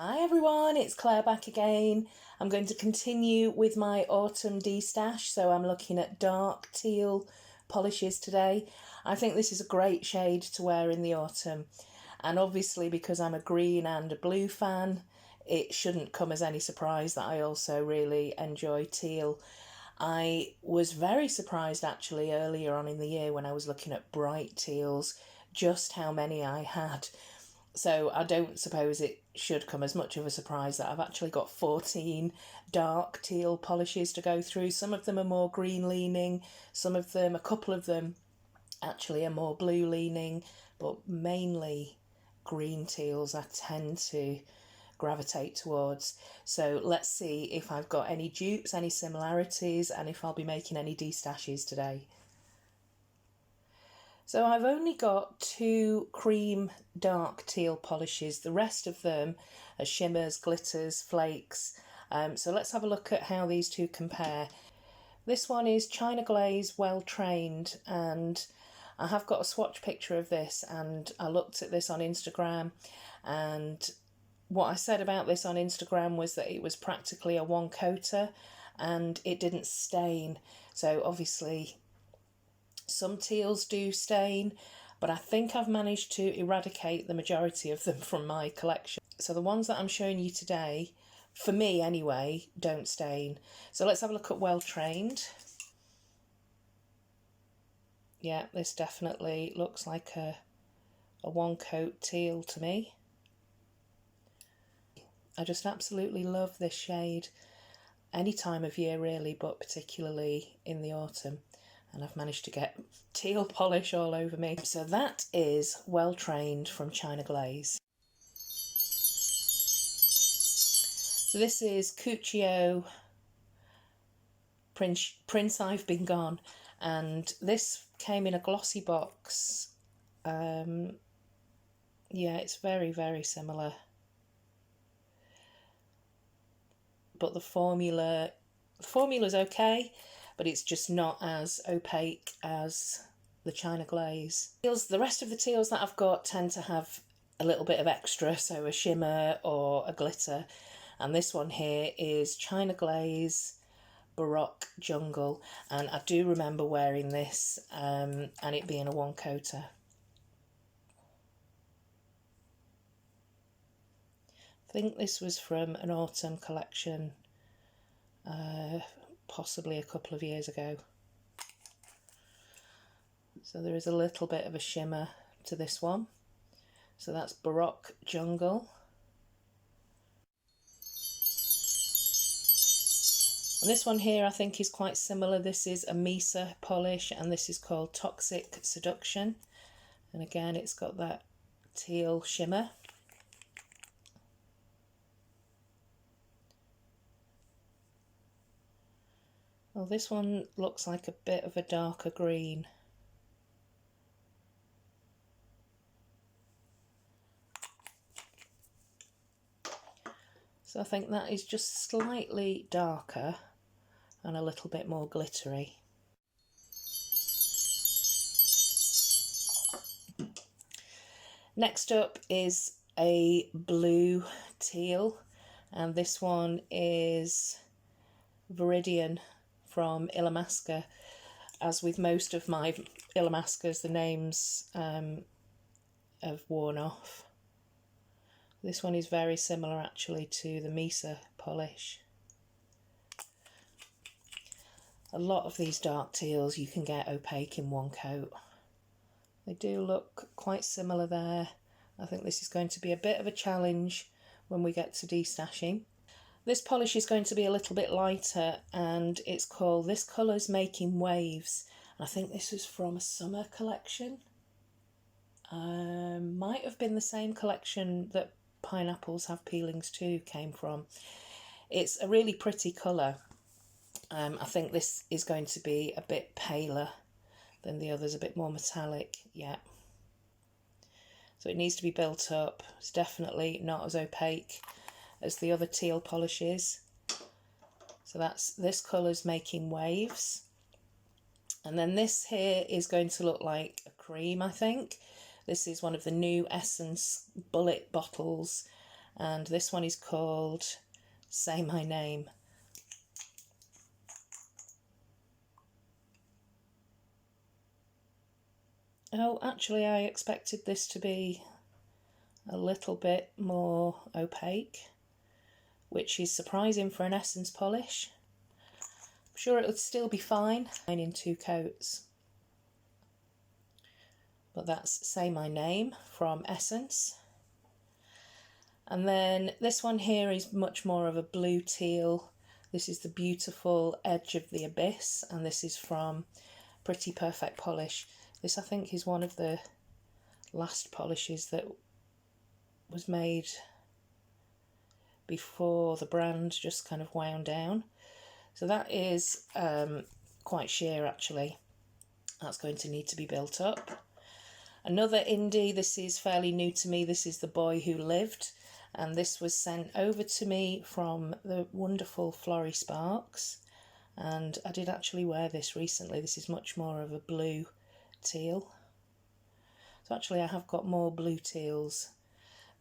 Hi everyone, it's Claire back again. I'm going to continue with my autumn Destash, so I'm looking at dark teal polishes today. I think this is a great shade to wear in the autumn, and obviously because I'm a green and a blue fan, it shouldn't come as any surprise that I also really enjoy teal. I was very surprised actually earlier on in the year when I was looking at bright teals just how many I had. So I don't suppose it should come as much of a surprise that I've actually got 14 dark teal polishes to go through. Some of them are more green leaning, a couple of them actually are more blue leaning, but mainly green teals I tend to gravitate towards. So let's see if I've got any dupes, any similarities, and if I'll be making any destashes today. So I've only got 2 cream dark teal polishes. The rest of them are shimmers, glitters, flakes. So let's have a look at how these two compare. This one is China Glaze Well Trained, and I have got a swatch picture of this, and I looked at this on Instagram, and what I said about this on Instagram was that it was practically a one coater and it didn't stain. So obviously some teals do stain, but I think I've managed to eradicate the majority of them from my collection. So the ones that I'm showing you today, for me anyway, don't stain. So let's have a look at Well Trained. Yeah, this definitely looks like a one coat teal to me. I just absolutely love this shade any time of year really, but particularly in the autumn. And I've managed to get teal polish all over me. So that is Well Trained from China Glaze. So this is Cuccio Prince I've Been Gone, and this came in a glossy box. Yeah, it's very, very similar. But the formula's okay, but it's just not as opaque as the China Glaze. The rest of the teals that I've got tend to have a little bit of extra, so a shimmer or a glitter. And this one here is China Glaze Baroque Jungle, and I do remember wearing this and it being a one coater. I think this was from an autumn collection, possibly a couple of years ago. So there is a little bit of a shimmer to this one. So that's Baroque Jungle. And this one here I think is quite similar. This is a Mesa polish, and this is called Toxic Seduction. And again, it's got that teal shimmer. Well, this one looks like a bit of a darker green. So I think that is just slightly darker and a little bit more glittery. Next up is a blue teal, and this one is Viridian from Illamasqua. As with most of my Illamasquas, the names have worn off. This one is very similar actually to the Mesa polish. A lot of these dark teals you can get opaque in one coat. They do look quite similar there. I think this is going to be a bit of a challenge when we get to destashing. This polish is going to be a little bit lighter, and it's called This Colour's Making Waves. And I think this is from a summer collection. Might have been the same collection that Pineapples Have Peelings Too came from. It's a really pretty colour. I think this is going to be a bit paler than the others, a bit more metallic, yeah. So it needs to be built up. It's definitely not as opaque as the other teal polishes. So that's This Colour's Making Waves. And then this here is going to look like a cream, I think. This is one of the new Essence bullet bottles, and this one is called Say My Name. Oh, actually I expected this to be a little bit more opaque, which is surprising for an Essence polish. I'm sure it would still be fine in 2 coats. But that's Say My Name from Essence. And then this one here is much more of a blue teal. This is the Beautiful Edge of the Abyss, and this is from Pretty Perfect Polish. This, I think, is one of the last polishes that was made before the brand just kind of wound down. So that is quite sheer, actually. That's going to need to be built up. Another indie, this is fairly new to me. This is The Boy Who Lived, and this was sent over to me from the wonderful Florrie Sparks, and I did actually wear this recently. This is much more of a blue teal. So actually I have got more blue teals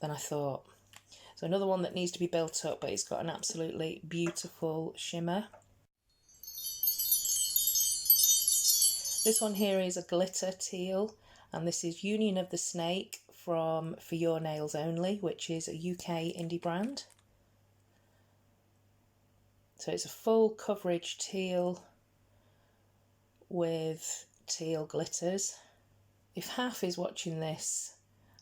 than I thought. So another one that needs to be built up, but it's got an absolutely beautiful shimmer. This one here is a glitter teal, and this is Union of the Snake from For Your Nails Only, which is a UK indie brand. So it's a full coverage teal with teal glitters. If Half is watching this,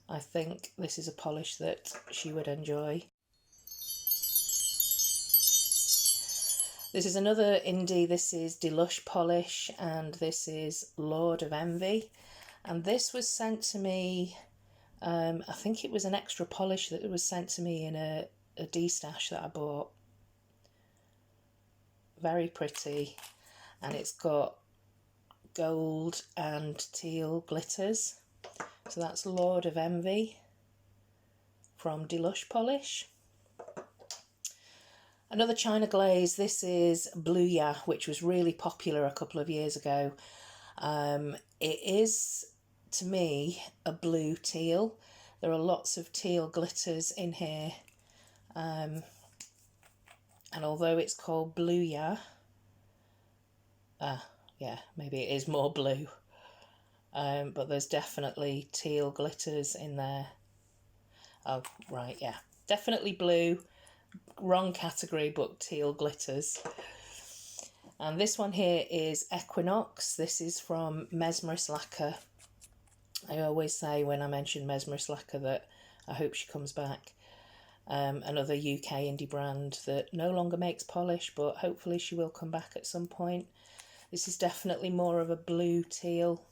I think this is a polish that she would enjoy. This is another indie. This is Deluxe Polish, and this is Lord of Envy. And this was sent to me, I think it was an extra polish that was sent to me in a Destash that I bought. Very pretty, and it's got gold and teal glitters. So that's Lord of Envy from Deluxe Polish. Another China glaze, this is Blue Ya, which was really popular a couple of years ago. It is, to me, a blue teal. There are lots of teal glitters in here. And although it's called Blue Ya, yeah, maybe it is more blue. But there's definitely teal glitters in there. Oh, right, yeah. Definitely blue. Wrong category, but teal glitters. And this one here is Equinox. This is from Mesmerist Lacquer. I always say when I mention Mesmerist Lacquer that I hope she comes back. Another UK indie brand that no longer makes polish, but hopefully she will come back at some point. This is definitely more of a blue teal.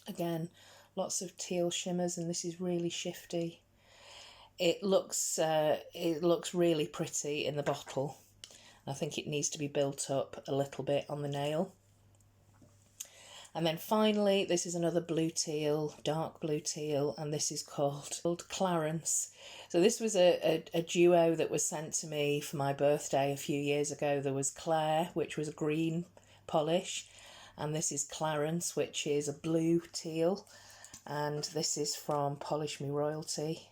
Again, lots of teal shimmers, and this is really shifty. It looks really pretty in the bottle. I think it needs to be built up a little bit on the nail. And then finally, this is another blue teal, dark blue teal, and this is called Clarence. So this was a duo that was sent to me for my birthday a few years ago. There was Clare, which was a green polish, and this is Clarence, which is a blue teal, and this is from Polish Me Royalty.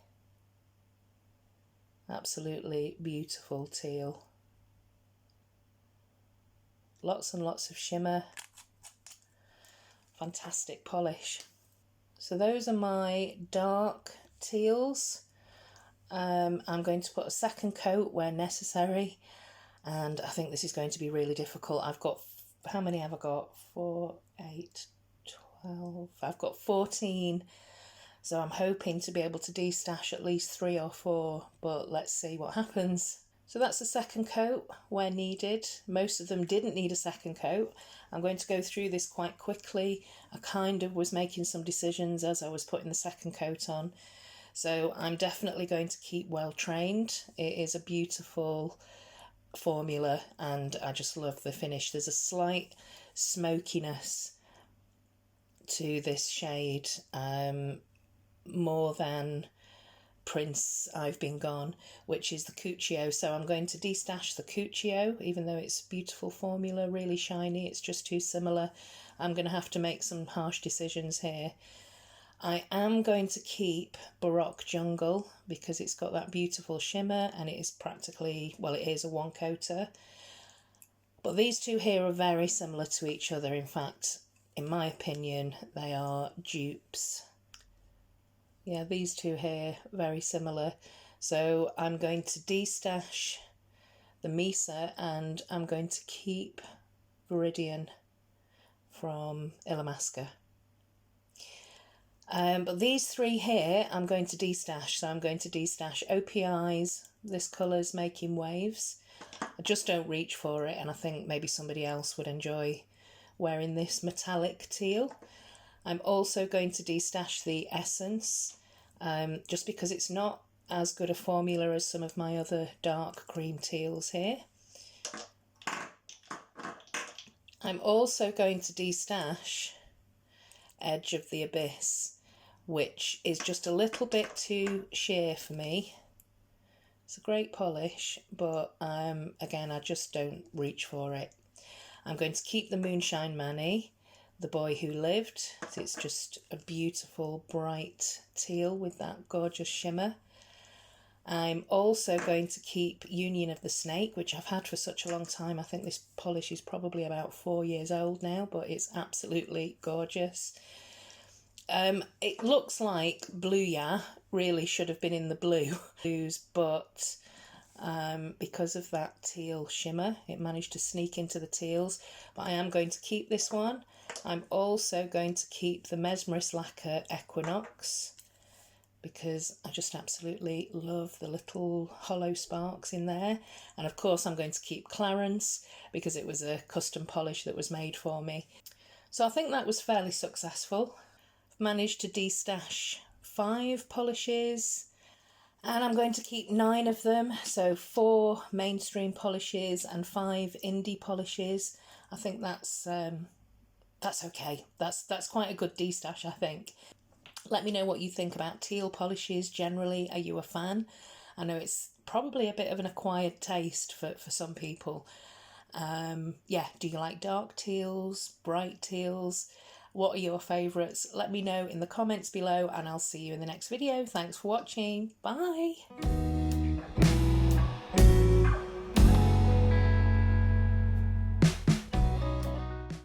Absolutely beautiful teal. Lots and lots of shimmer. Fantastic polish. So those are my dark teals. I'm going to put a second coat where necessary, and I think this is going to be really difficult. I've got, how many have I got? 4, 8, 12. I've got 14. So I'm hoping to be able to destash at least 3 or 4, but let's see what happens. So that's the second coat where needed. Most of them didn't need a second coat. I'm going to go through this quite quickly. I kind of was making some decisions as I was putting the second coat on. So I'm definitely going to keep Well Trained. It is a beautiful formula and I just love the finish. There's a slight smokiness to this shade, more than Prince I've Been Gone, which is the Cuccio. So I'm going to destash the Cuccio, even though it's a beautiful formula, really shiny, it's just too similar. I'm going to have to make some harsh decisions here. I am going to keep Baroque Jungle because it's got that beautiful shimmer and it is practically, well, it is a one coater. But these two here are very similar to each other. In fact, in my opinion, they are dupes. Yeah, these two here, very similar. So I'm going to destash the Mesa and I'm going to keep Viridian from Illamasqua. But these three here I'm going to destash. So I'm going to destash OPI's, this colour's Making Waves. I just don't reach for it, and I think maybe somebody else would enjoy wearing this metallic teal. I'm also going to destash the Essence, just because it's not as good a formula as some of my other dark cream teals here. I'm also going to destash Edge of the Abyss, which is just a little bit too sheer for me. It's a great polish, but again, I just don't reach for it. I'm going to keep the Moonshine Manny, The Boy Who Lived. It's just a beautiful bright teal with that gorgeous shimmer. I'm also going to keep Union of the Snake, which I've had for such a long time. I think this polish is probably about 4 years old now, but it's absolutely gorgeous. It looks like Blue Ya really should have been in the blues, but because of that teal shimmer, it managed to sneak into the teals. But I am going to keep this one. I'm also going to keep the Mesmerist Lacquer Equinox because I just absolutely love the little hollow sparks in there. And of course I'm going to keep Clarence because it was a custom polish that was made for me. So I think that was fairly successful. I've managed to destash 5 polishes and I'm going to keep 9 of them. So 4 mainstream polishes and 5 indie polishes. I think that's okay. That's quite a good destash, I think. Let me know what you think about teal polishes generally. Are you a fan? I know it's probably a bit of an acquired taste for some people. Yeah, do you like dark teals, bright teals? What are your favourites? Let me know in the comments below and I'll see you in the next video. Thanks for watching. Bye.